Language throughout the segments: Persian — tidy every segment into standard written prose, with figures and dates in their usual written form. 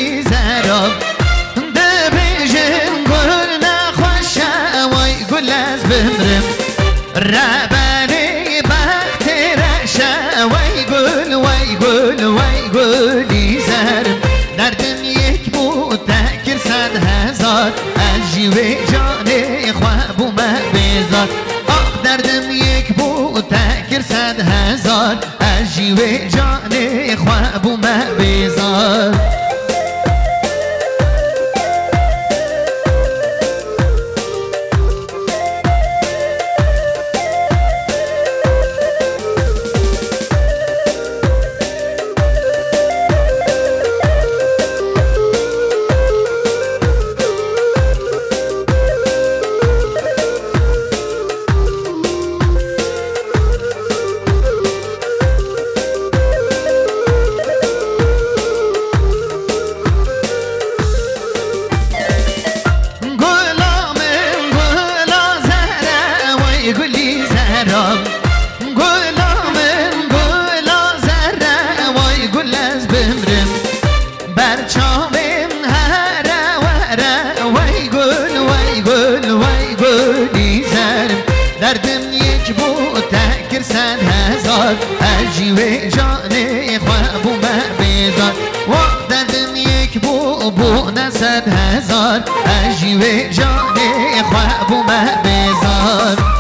گلی زراب دبیجم گل نخوشه وای گل از بمرم ربنی بخت رشه وای گل وای گل وای گلی زرم دردم یک بود تکر 100,000 از جیوه جان خواب اومد بیزار آخ دردم یک بود تکر 100,000 از جیوه جان خواب اومد بیزار دردم یک بود تکر 100,000 از جیوه جان خواب اومد بیزار وقت دردم یک بود 100,000 از جیوه جان خواب اومد بیزار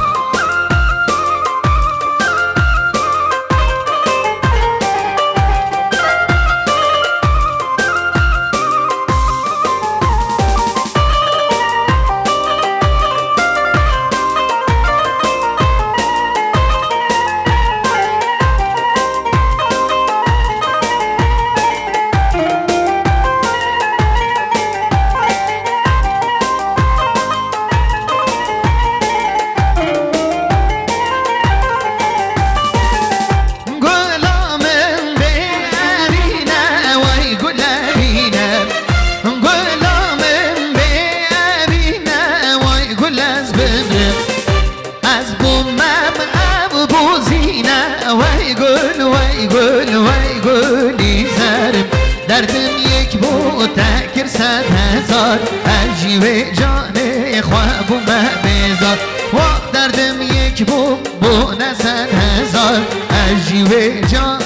دردم یک بود تکر 100,000 از جیوه جان خواب اومد بیزار وقت دردم یک بود 100,000 از جیوه جان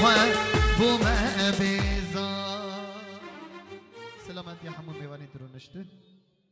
خواب اومد بیزار سلامت یا همون میوانی درونشتون